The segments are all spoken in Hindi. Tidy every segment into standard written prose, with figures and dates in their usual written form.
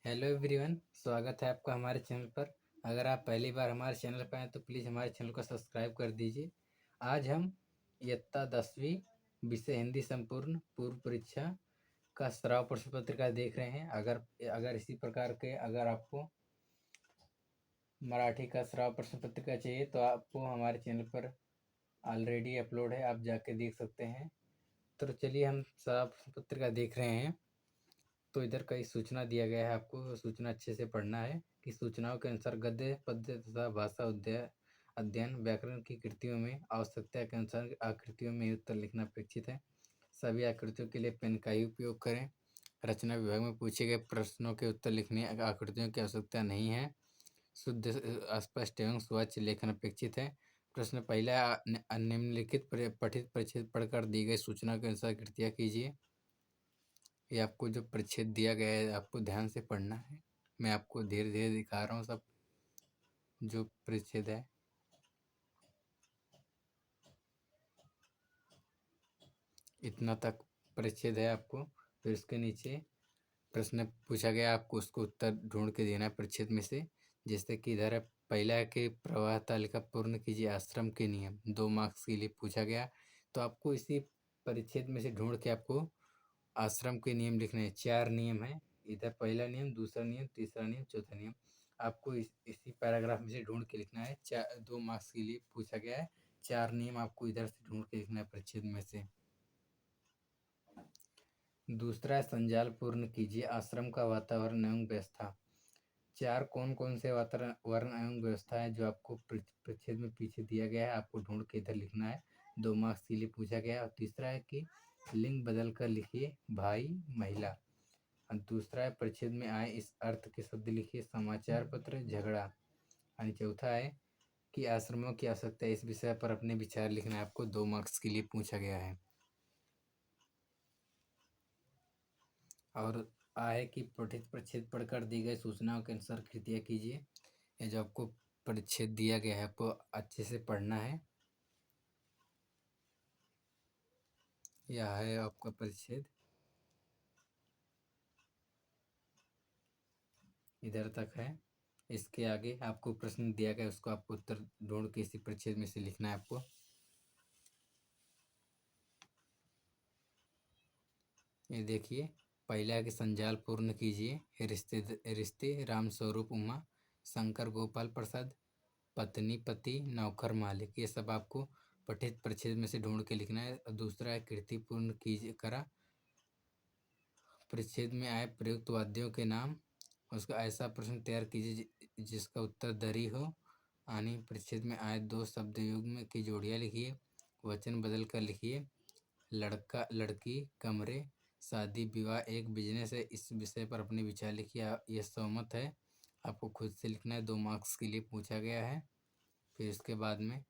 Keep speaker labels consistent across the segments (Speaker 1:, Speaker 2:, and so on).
Speaker 1: हेलो एवरीवन, स्वागत है आपका हमारे चैनल पर। अगर आप पहली बार हमारे चैनल पर आए तो प्लीज़ हमारे चैनल को सब्सक्राइब कर दीजिए। आज हम इयत्ता 10वीं विषय हिंदी संपूर्ण पूर्व परीक्षा का श्राव्य प्रश्न पत्रिका देख रहे हैं। अगर अगर इसी प्रकार के अगर आपको मराठी का श्राव्य प्रश्न पत्रिका चाहिए तो आपको हमारे चैनल पर ऑलरेडी अपलोड है, आप जाके देख सकते हैं। तो चलिए हम श्राव्य प्रश्न पत्रिका देख रहे हैं। तो इधर कई सूचना दिया गया है, आपको सूचना अच्छे से पढ़ना है कि सूचनाओं के अनुसार गद्य पद्य तथा भाषा अध्ययन व्याकरण की कृतियों में आवश्यकता के अनुसार आकृतियों में उत्तर लिखना अपेक्षित है। सभी आकृतियों के लिए पेन का ही उपयोग करें। रचना विभाग में पूछे गए प्रश्नों के उत्तर लिखने आकृतियों की आवश्यकता नहीं है। शुद्ध स्पष्ट एवं स्वच्छ लेखन अपेक्षित है। प्रश्न पहला, निम्नलिखित पठित परिच्छेद पढ़कर दी गई सूचना के अनुसार कृतियाँ कीजिए। ये आपको जो परिच्छेद दिया गया है आपको ध्यान से पढ़ना है। मैं आपको धीरे धीरे दिखा रहा हूँ सब जो परिच्छेद है। इतना तक परिच्छेद है आपको। फिर उसके नीचे प्रश्न पूछा गया, आपको उसको उत्तर ढूंढ के देना है परिच्छेद में से। जैसे कि इधर है, पहला है कि प्रवाह तालिका पूर्ण कीजिए आश्रम के नियम, 2 मार्क्स के लिए पूछा गया। तो आपको इसी परिच्छेद में से ढूंढ के आपको आश्रम के नियम लिखने हैं। 4 नियम हैं इधर, पहला नियम, दूसरा नियम, तीसरा नियम, चौथा नियम। आपको इसी पैराग्राफ में से ढूंढ के लिखना है। 2 मार्क्स के लिए पूछा गया है। 4 नियम आपको इधर से ढूंढ के लिखना है परिच्छेद में से। दूसरा है, संजाल पूर्ण कीजिए आश्रम का वातावरण एवं व्यवस्था। 4 कौन कौन से वातावरण एवं व्यवस्था है जो आपको परिच्छेद में पीछे दिया गया है, आपको ढूंढ के इधर लिखना है। 2 मार्क्स के लिए पूछा गया है। और तीसरा है कि लिंग बदल कर लिखिए भाई महिला। और दूसरा है, परिच्छेद में आए इस अर्थ के शब्द लिखिए समाचार पत्र झगड़ा। और चौथा है कि आश्रमों की आवश्यकता है, इस विषय पर अपने विचार लिखना है। आपको 2 मार्क्स के लिए पूछा गया है। और आए कि पठित परिच्छेद पढ़कर दी गई सूचनाओं के अनुसार कृतियाँ कीजिए। ये जो आपको परिच्छेद दिया गया है आपको अच्छे से पढ़ना है। यह है आपका परिच्छेद, इधर तक है। इसके आगे आपको प्रश्न दिया गया, उसको आपको उत्तर ढूंढ के इसी परिच्छेद में से लिखना है आपको। ये देखिए, पहला है कि संजाल पूर्ण कीजिए रिश्ते राम स्वरूप उमा शंकर गोपाल प्रसाद पत्नी पति नौकर मालिक। ये सब आपको पठित परिच्छेद में से ढूंढ के लिखना है। और दूसरा है, कृति पूर्ण कीजिए करा परिच्छेद में आए प्रयुक्त वाद्यों के नाम। उसका ऐसा प्रश्न तैयार कीजिए जिसका उत्तर दरी हो। आनी परिच्छेद में आए 2 शब्द युग्म की जोड़ियाँ लिखिए। वचन बदल कर लिखिए। लड़का लड़की कमरे शादी विवाह एक बिजनेस है, इस विषय पर अपने विचार लिखिए। यह सहमत है, आपको खुद से लिखना है। 2 मार्क्स के लिए पूछा गया है। फिर इसके बाद में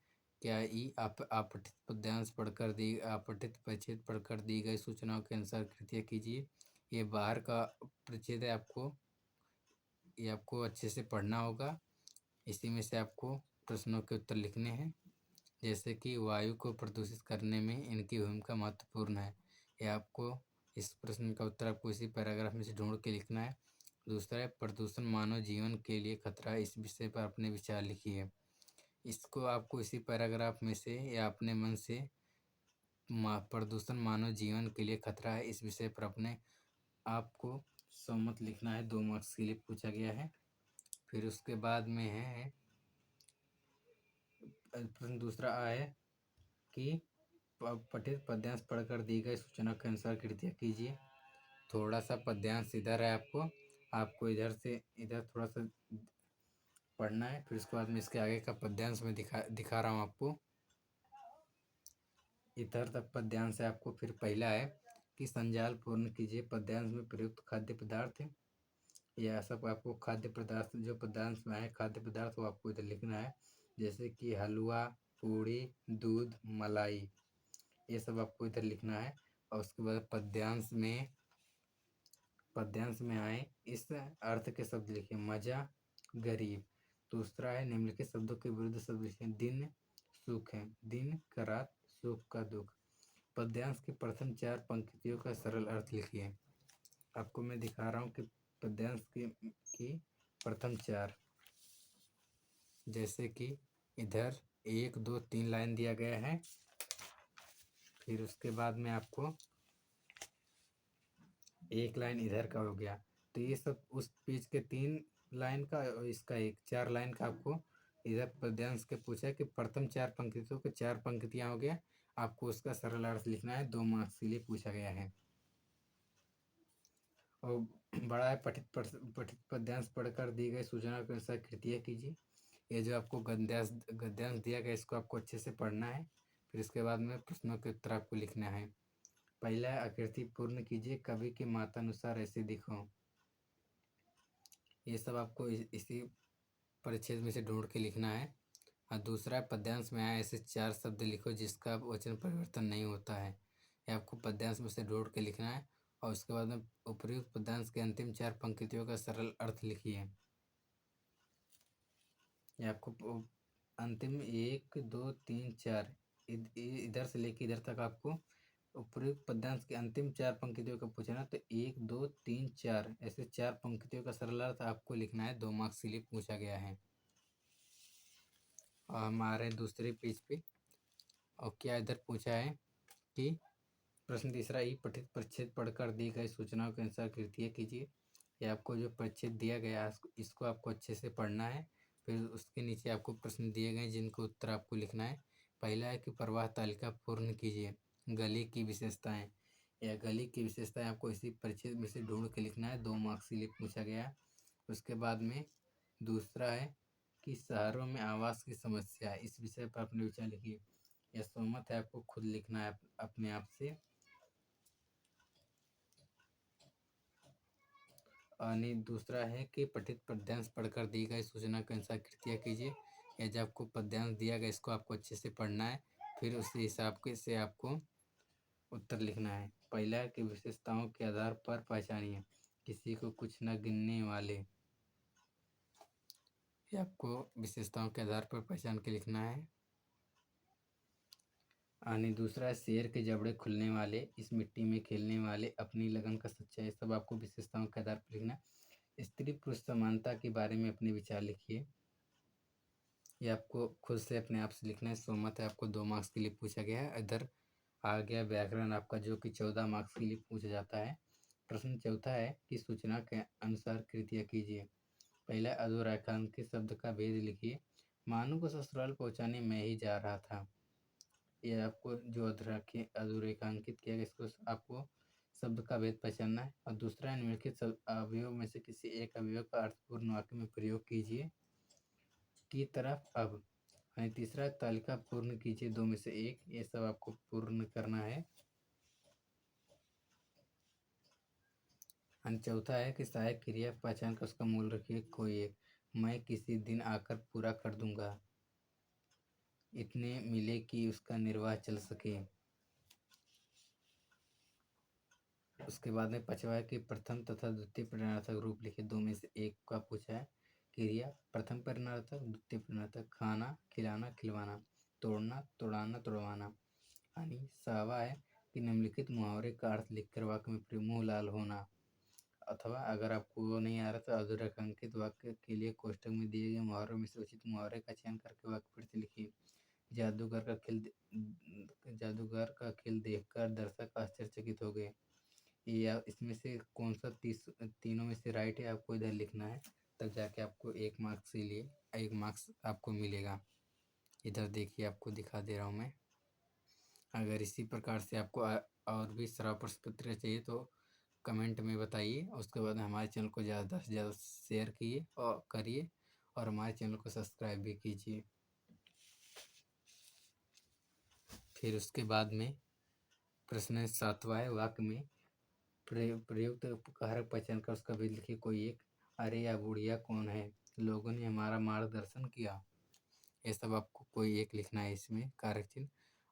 Speaker 1: क्या ई आपठित पद्यांश पढ़कर दी आपठित परिच्छेद पढ़कर दी गई सूचनाओं के अनुसार कृतियाँ कीजिए। ये बाहर का परिच्छेद है, ये आपको अच्छे से पढ़ना होगा। इसी में से आपको प्रश्नों के उत्तर लिखने हैं। जैसे कि वायु को प्रदूषित करने में इनकी भूमिका महत्वपूर्ण है। यह आपको इस प्रश्न का उत्तर आपको इसी पैराग्राफ में से ढूंढ के लिखना है। दूसरा है, प्रदूषण मानव जीवन के लिए खतरा है, इस विषय पर अपने विचार लिखिए। इसको आपको इसी पैराग्राफ में से या अपने मन से प्रदूषण मानव जीवन के लिए खतरा है, इस विषय पर अपने आपको सहमत लिखना है। 2 मार्क्स के लिए पूछा गया है। फिर उसके बाद में है प्रश्न दूसरा है कि पठित पद्यांश पढ़कर दी गई सूचना के अनुसार कृतियाँ कीजिए। थोड़ा सा पद्यांश इधर है, आपको इधर से इधर थोड़ा सा पढ़ना है। फिर उसके बाद में इसके आगे का पद्यांश में दिखा रहा हूँ आपको। इधर तक पद्यांश है आपको। फिर पहला है कि संजाल पूर्ण कीजिए पद्यांश में प्रयुक्त खाद्य पदार्थ। यह सब आपको खाद्य पदार्थ जो पद्यांश में है खाद्य पदार्थ वो आपको इधर लिखना है। जैसे कि हलवा पूड़ी दूध मलाई, ये सब आपको इधर लिखना है। और उसके बाद पद्यांश में आए इस अर्थ के शब्द लिखिए मजा गरीब। दूसरा है, निम्नलिखित शब्दों के विरुद्ध शब्द लिखिए। दिन सुख है, दिन का रात, सुख का दुख। पद्यांश की प्रथम 4 पंक्तियों का सरल अर्थ लिखिए। आपको मैं दिखा रहा हूँ कि पद्यांश की प्रथम चार, जैसे कि इधर 1 2 3 लाइन दिया गया है। फिर उसके बाद में आपको एक लाइन इधर का हो गया। तो ये सब उस पेज के 3 लाइन का और इसका एक 4 लाइन का आपको इधर पद्यांश के पूछा है कि प्रथम 4 पंक्तियों के 4 पंक्तियां हो गया। आपको उसका सरल अर्थ लिखना है, 2 मार्क्स के लिए पूछा गया है। और बड़ा है, पठित पद्यांश पढ़कर दी गई सूचना के अनुसार कृतियाँ कीजिए। ये जो आपको गद्यांश दिया गया इसको आपको अच्छे से पढ़ना है। फिर इसके बाद में प्रश्नों के उत्तर आपको लिखना है। पहला है आकृति पूर्ण कीजिए, कवि के मतानुसार ऐसे दिखो। ये सब आपको इसी परिच्छेद में से ढूंढ के लिखना है। और दूसरा है पद्यांश में आए ऐसे 4 शब्द लिखो जिसका वचन परिवर्तन नहीं होता है। ये आपको पद्यांश में से ढूंढ के लिखना है। और उसके बाद में उपर्युक्त पद्यांश के अंतिम 4 पंक्तियों का सरल अर्थ लिखिए। ये आपको अंतिम 1 2 3 4 इधर से लेके इधर तक आपको उपर्युक्त पद्यांश के अंतिम 4 पंक्तियों का पूछना। तो 1 2 3 4 ऐसे 4 पंक्तियों का सरल अर्थ आपको लिखना है, 2 मार्क्स के लिए पूछा गया है। और हमारे दूसरे पेज पे और क्या इधर पूछा है कि प्रश्न तीसरा, ही पठित परिच्छेद पढ़कर दी गई सूचनाओं के अनुसार कृतियाँ कीजिए। ये आपको जो परिच्छेद दिया गया इसको आपको अच्छे से पढ़ना है। फिर उसके नीचे आपको प्रश्न दिए गए जिनको उत्तर आपको लिखना है। पहला है कि प्रवाह तालिका पूर्ण कीजिए, गली की विशेषताएं। या गली की विशेषताएं आपको इसी परिच्छेद में से ढूंढ के लिखना है, 2 मार्क्स के लिए पूछा गया। उसके बाद में दूसरा है कि शहरों में आवास की समस्या, इस विषय पर अपने विचार लिखिए। यह सहमत है, आपको खुद लिखना है अपने आप से। और दूसरा है कि पठित पद्यांश पढ़कर दी गई सूचना के अनुसार कृतियाँ कीजिए। या जब आपको पद्यांश दिया गया इसको आपको अच्छे से पढ़ना है। फिर उसी हिसाब के से आपको उत्तर लिखना है। पहला है कि विशेषताओं के आधार पर पहचानिए, किसी को कुछ न गिनने वाले। ये आपको विशेषताओं के आधार पर पहचान के लिखना है। आने दूसरा है शेर के जबड़े खुलने वाले, इस मिट्टी में खेलने वाले, अपनी लगन का सच्चा। ये सब आपको विशेषताओं के आधार पर लिखना। स्त्री पुरुष समानता के बारे में अपने विचार लिखिए। ये आपको खुद से अपने आप से लिखना है, सहमत है, आपको 2 मार्क्स के लिए पूछा गया है। इधर आ गया व्याकरण आपका, जो कि 14 मार्क्स के लिए पूछा जाता है। प्रश्न चौथा है कि सूचना के अनुसार कृतियाँ कीजिए। पहला अधोरेखांकित शब्द का भेद लिखिए। मानू को ससुराल पहुँचाने मैं ही जा रहा था। ये आपको जो अधोरेखांकित किया गया इसको आपको शब्द का भेद पहचानना है। और दूसरा, निम्नलिखित अवयव में से किसी एक अवयव का अर्थपूर्ण वाक्य में प्रयोग कीजिए की तरफ अब। तीसरा, तालिका पूर्ण कीजिए 2 में से 1। ये सब आपको पूर्ण करना है। चौथा है कि सहायक क्रिया पहचान कर उसका मूल रखिए कोई एक। मैं किसी दिन आकर पूरा कर दूंगा, इतने मिले कि उसका निर्वाह चल सके। उसके बाद में पांचवा है कि प्रथम तथा द्वितीय प्रेरणार्थक रूप लिखे, 2 में से 1 का पूछा है। क्रिया प्रथम प्रेरणार्थक, द्वितीय प्रेरणार्थक। खाना खिलाना खिलवाना, तोड़ना तोड़ाना तोड़वाना। सावा है कि निम्नलिखित मुहावरे का अर्थ लिखकर वाक्य में प्रयोग, मुँह लाल होना। अथवा अगर आपको वो नहीं आ रहा तो अधोरेखांकित वाक्य के लिए कोष्टक में दिए गए मुहावरों में से उचित मुहावरे का चयन करके वाक्य फिर से लिखिए। जादूगर का खेल देखकर दर्शक आश्चर्यचकित हो गए। या इसमें से कौन सा तीनों में से राइट है आपको इधर लिखना है, तब जाके आपको 1 मार्क्स के लिए 1 मार्क्स आपको मिलेगा। इधर देखिए, आपको दिखा दे रहा हूँ मैं। अगर इसी प्रकार से आपको और भी सरल प्रश्न पत्र चाहिए तो कमेंट में बताइए। उसके बाद हमारे चैनल को ज़्यादा से ज़्यादा शेयर किए और करिए, और हमारे चैनल को सब्सक्राइब भी कीजिए। फिर उसके बाद में प्रश्न 7वां है, वाक्य में प्रयुक्त कारक पहचान कर उसका भी लिखिए कोई एक। अरे या बुढ़िया कौन है, लोगों ने हमारा मार्गदर्शन किया। ये सब आपको कोई एक लिखना है इसमें कारक चिन्ह।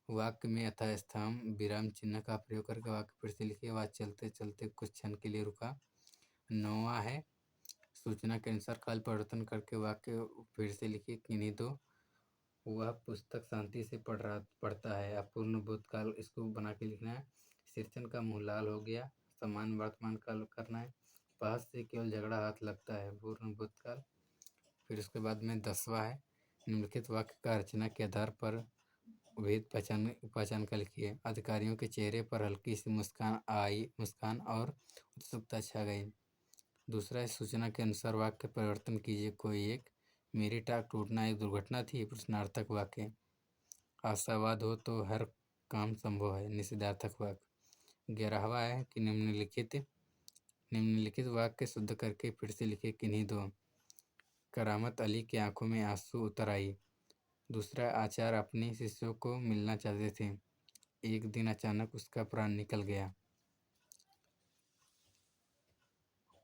Speaker 1: वाक्य में यथास्थान विराम चिन्ह का प्रयोग करके वाक्य फिर से लिखिए। वह चलते चलते कुछ क्षण के लिए रुका। 9वां है, सूचना के अनुसार काल परिवर्तन करके वाक्य फिर से लिखिए। किन्हीं तो वह पुस्तक शांति से पढ़ता है। अपूर्ण भूतकाल इसको बना के लिखना है। शीर्षन का मुँह लाल हो गया, समान वर्तमान काल करना है। पास से केवल झगड़ा हाथ लगता है, पूर्ण भूतकाल। फिर उसके बाद में 10वां है, निम्नलिखित वाक्य का रचना के आधार पर भेद पहचान कर लिखिए। अधिकारियों के चेहरे पर हल्की सी मुस्कान और उत्सुकता छा गई। दूसरा है, सूचना के अनुसार वाक्य परिवर्तन कीजिए कोई एक। मेरी टांग टूटना एक दुर्घटना थी, प्रश्नार्थक वाक्य। आशावाद हो तो हर काम संभव है, निषेधार्थक वाक्य। 11वां है कि निम्नलिखित वाक्य शुद्ध करके फिर से लिखे किन्हीं दो। करामत अली की आंखों में आंसू उतर आई। दूसरा, आचार्य अपने शिष्यों को मिलना चाहते थे, एक दिन अचानक उसका प्राण निकल गया।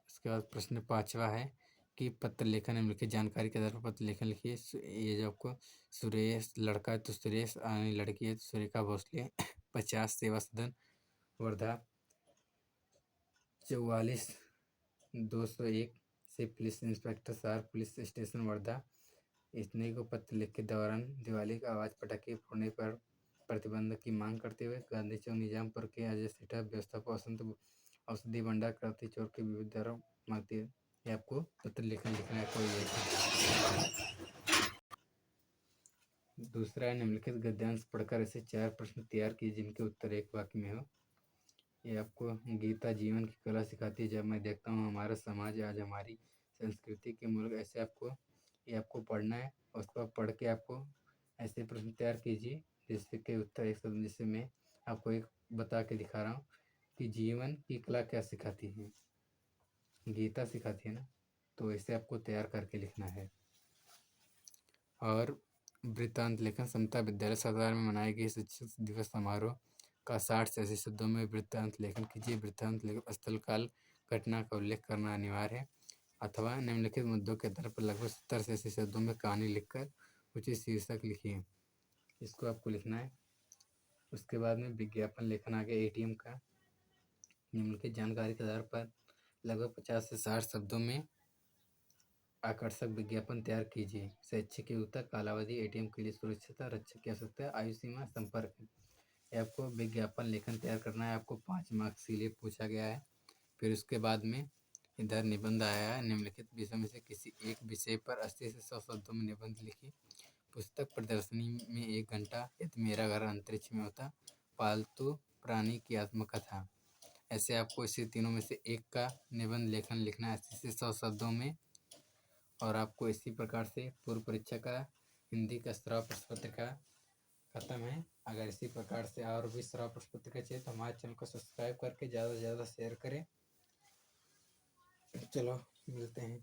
Speaker 1: उसके बाद प्रश्न 5वां है कि पत्र लेखन निम्नलिखित जानकारी के आधार पर पत्र लेखन लिखिए। ये जो आपको सुरेश लड़का है तो सुरेश, लड़की है तो सुरेखा भोसले। 50 सेवा सदन वर्धा। 44 201 से पुलिस इंस्पेक्टर सार पुलिस स्टेशन वर्धा। इतने को पत्र लिख के दौरान दिवाली का आवाज पटाखे फोड़ने पर प्रतिबंध की मांग करते हुए गांधी चौक निजामपुर के अजय सेठा व्यवस्थापक वसंत औषधि भंडार करते चोर के विरुद्ध आरोप मांगती है। ये आपको पत्र लिखना है कोई। दूसरा है, निम्नलिखित गद्यांश पढ़कर ऐसे 4 प्रश्न तैयार कीजिए जिनके उत्तर एक वाक्य में हो। ये आपको गीता जीवन की कला सिखाती है। जब मैं देखता हूँ हमारा समाज आज हमारी संस्कृति के मूल, ऐसे आपको ये आपको पढ़ना है। उसको पढ़ के आपको ऐसे प्रश्न तैयार कीजिए जिसके के उत्तर एक शब्द, जिससे मैं आपको एक बता के दिखा रहा हूँ कि जीवन की कला क्या सिखाती है, गीता सिखाती है ना, तो ऐसे आपको तैयार करके लिखना है। और वृत्तांत लेखन समता विद्यालय साधारण में मनाई गई शिक्षक दिवस समारोह का 60 से 80 शब्दों में वृत्तांत लेखन कीजिए। वृत्तांत लेखन स्थल काल घटना का उल्लेख करना अनिवार्य है, अथवा निम्नलिखित मुद्दों के आधार पर लगभग 70 से 80 शब्दों में कहानी लिखकर उचित शीर्षक लिखिए। इसको आपको लिखना है। उसके बाद में विज्ञापन लेखन आ गया एटीएम का। निम्नलिखित जानकारी के आधार पर लगभग 50 से 60 शब्दों में आकर्षक विज्ञापन तैयार कीजिए। शैक्षिक योग्यता, कालावधि, एटीएम के लिए सुरक्षित, रक्षक की आवश्यकता, आयु सीमा, संपर्क। आपको विज्ञापन लेखन तैयार करना है। आपको 5 मार्क्स के लिए पूछा गया है। फिर उसके बाद में इधर निबंध आया है। निम्नलिखित विषयों में से किसी एक विषय पर 80 से 100 शब्दों में निबंध लिखिए। पुस्तक प्रदर्शनी में 1 घंटा, यदि मेरा घर अंतरिक्ष में होता, पालतू प्राणी की आत्मकथा। ऐसे आपको इसी तीनों में से एक का निबंध लेखन लिखना है 80 से 100 शब्दों में। और आपको इसी प्रकार से पूर्व परीक्षा का हिंदी का श्राव प्रश्न पत्रिका खत्म है। अगर इसी प्रकार से और भी श्राव प्रश्न पत्रिका चाहिए तो हमारे चैनल को सब्सक्राइब करके ज़्यादा से ज़्यादा शेयर करें। चलो मिलते हैं।